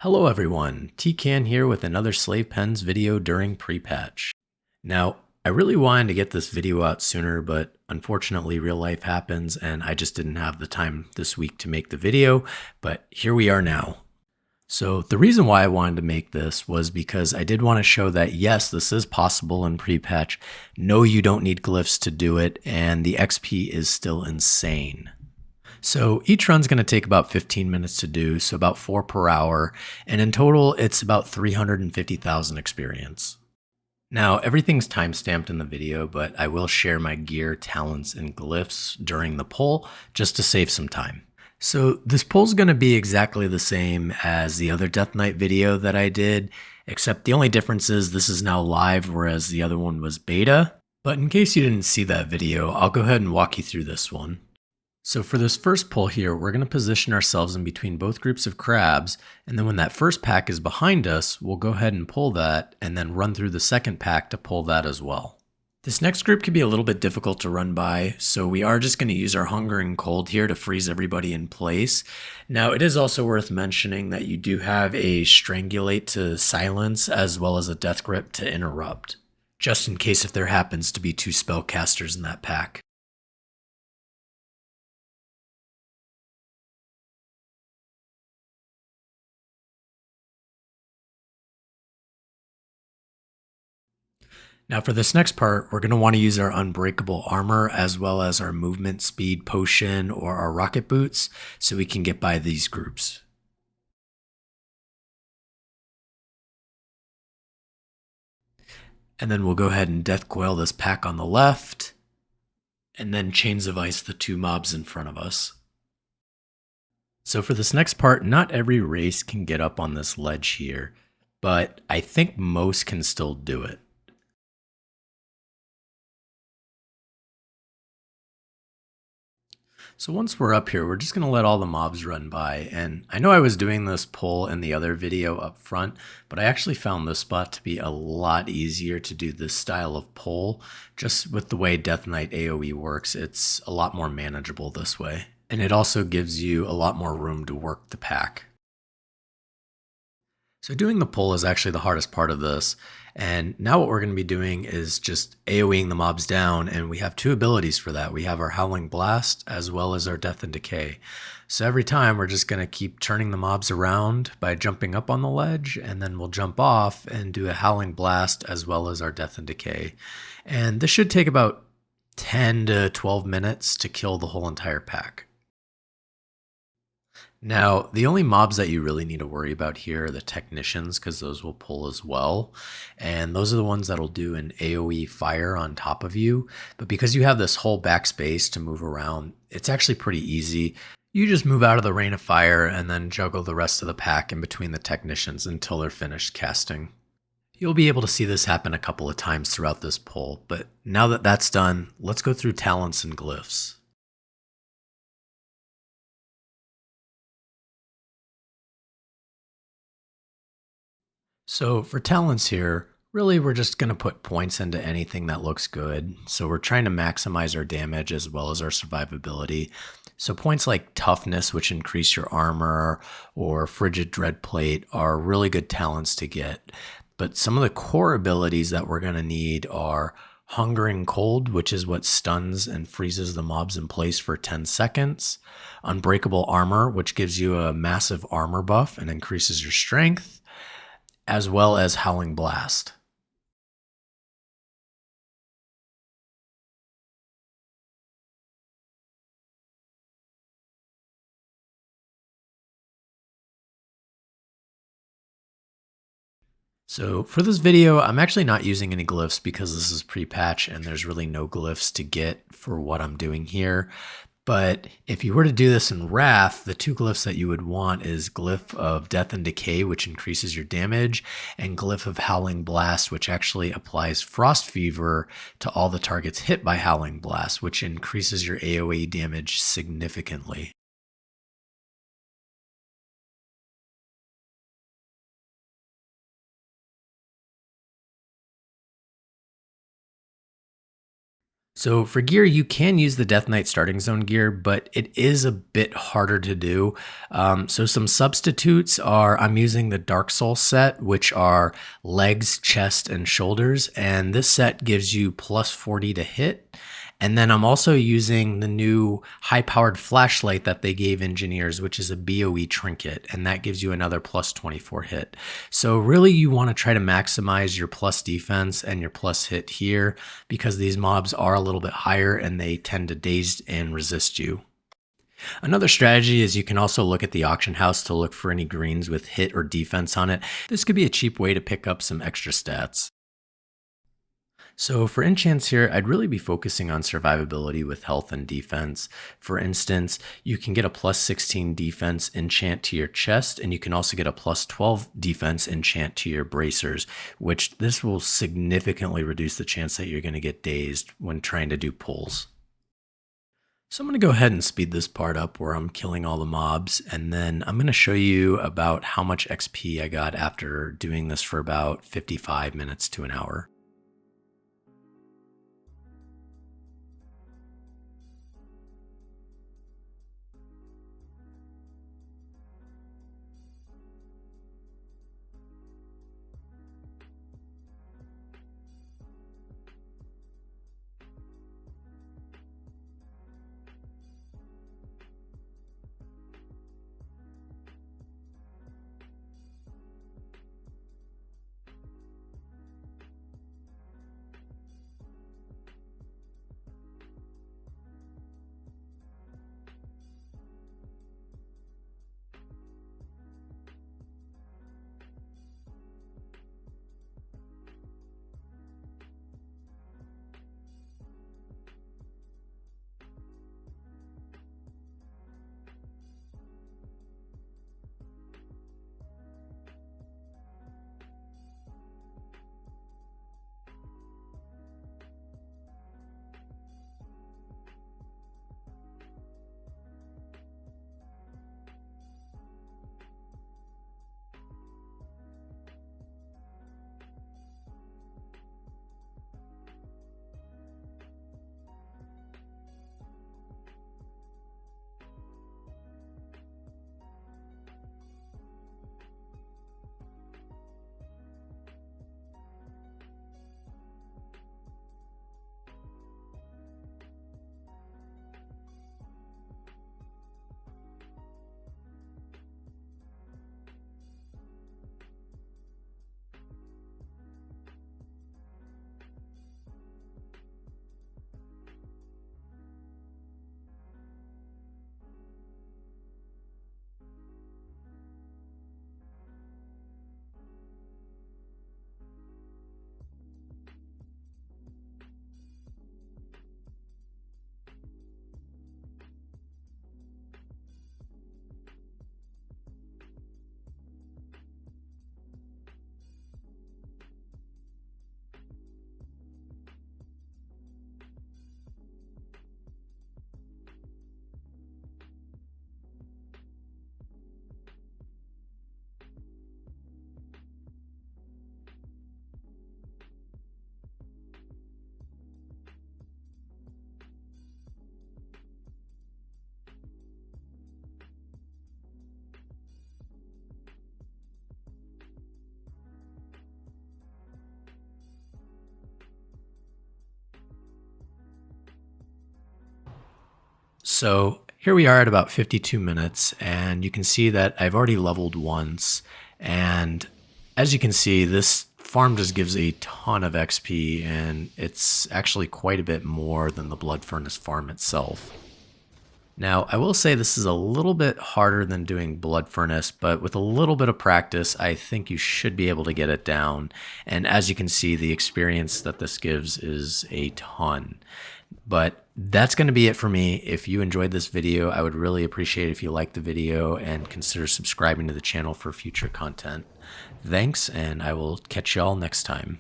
Hello everyone, Tcan here with another Slave Pens video during pre-patch. Now, I really wanted to get this video out sooner, but unfortunately real life happens and I just didn't have the time this week to make the video, but here we are now. So the reason why I wanted to make this was because I did want to show that yes, this is possible in pre-patch. No, you don't need glyphs to do it, and the XP is still insane. So each run's going to take about 15 minutes to do, so about 4 per hour, and in total it's about 350,000 experience. Now everything's timestamped in the video, but I will share my gear, talents, and glyphs during the poll just to save some time. So this poll's going to be exactly the same as the other Death Knight video that I did, except the only difference is this is now live, whereas the other one was beta. But in case you didn't see that video, I'll go ahead and walk you through this one. So for this first pull here, we're going to position ourselves in between both groups of crabs, and then when that first pack is behind us, we'll go ahead and pull that, and then run through the second pack to pull that as well. This next group can be a little bit difficult to run by, so we are just going to use our Hunger and Cold here to freeze everybody in place. Now, it is also worth mentioning that you do have a Strangulate to silence, as well as a Death Grip to interrupt, just in case if there happens to be 2 spellcasters in that pack. Now for this next part, we're going to want to use our unbreakable armor as well as our movement speed potion or our rocket boots so we can get by these groups. And then we'll go ahead and death coil this pack on the left, and then chains of ice the 2 mobs in front of us. So for this next part, not every race can get up on this ledge here, but I think most can still do it. So once we're up here, we're just going to let all the mobs run by. And I know I was doing this pull in the other video up front, but I actually found this spot to be a lot easier to do this style of pull. Just with the way Death Knight AOE works, it's a lot more manageable this way. And it also gives you a lot more room to work the pack. So doing the pull is actually the hardest part of this. And now what we're going to be doing is just AoEing the mobs down, and we have 2 abilities for that. We have our Howling Blast as well as our Death and Decay. So every time we're just going to keep turning the mobs around by jumping up on the ledge, and then we'll jump off and do a Howling Blast as well as our Death and Decay. And this should take about 10 to 12 minutes to kill the whole entire pack. Now, the only mobs that you really need to worry about here are the technicians, because those will pull as well. And those are the ones that'll do an AoE fire on top of you. But because you have this whole backspace to move around, it's actually pretty easy. You just move out of the rain of fire and then juggle the rest of the pack in between the technicians until they're finished casting. You'll be able to see this happen a couple of times throughout this pull, but now that that's done, let's go through talents and glyphs. So for talents here, really we're just going to put points into anything that looks good. So we're trying to maximize our damage as well as our survivability. So points like toughness, which increase your armor, or frigid dreadplate are really good talents to get. But some of the core abilities that we're going to need are hunger and cold, which is what stuns and freezes the mobs in place for 10 seconds. Unbreakable armor, which gives you a massive armor buff and increases your strength, as well as Howling Blast. So for this video, I'm actually not using any glyphs because this is pre-patch and there's really no glyphs to get for what I'm doing here. But if you were to do this in Wrath, the 2 glyphs that you would want is Glyph of Death and Decay, which increases your damage, and Glyph of Howling Blast, which actually applies Frost Fever to all the targets hit by Howling Blast, which increases your AoE damage significantly. So for gear, you can use the Death Knight starting zone gear, but it is a bit harder to do. So some substitutes are, I'm using the Dark Soul set, which are legs, chest, and shoulders. And this set gives you plus 40 to hit. And then I'm also using the new high-powered flashlight that they gave engineers, which is a BOE trinket, and that gives you another plus 24 hit. So really you want to try to maximize your plus defense and your plus hit here because these mobs are a little bit higher and they tend to daze and resist you. Another strategy is you can also look at the auction house to look for any greens with hit or defense on it. This could be a cheap way to pick up some extra stats. So for enchants here, I'd really be focusing on survivability with health and defense. For instance, you can get a plus 16 defense enchant to your chest, and you can also get a plus 12 defense enchant to your bracers, which this will significantly reduce the chance that you're going to get dazed when trying to do pulls. So I'm going to go ahead and speed this part up where I'm killing all the mobs, and then I'm going to show you about how much XP I got after doing this for about 55 minutes to an hour. So here we are at about 52 minutes, and you can see that I've already leveled once. And as you can see, this farm just gives a ton of XP, and it's actually quite a bit more than the Blood Furnace farm itself. Now, I will say this is a little bit harder than doing Blood Furnace, but with a little bit of practice, I think you should be able to get it down. And as you can see, the experience that this gives is a ton. But that's going to be it for me. If you enjoyed this video, I would really appreciate it if you liked the video and consider subscribing to the channel for future content. Thanks, and I will catch y'all next time.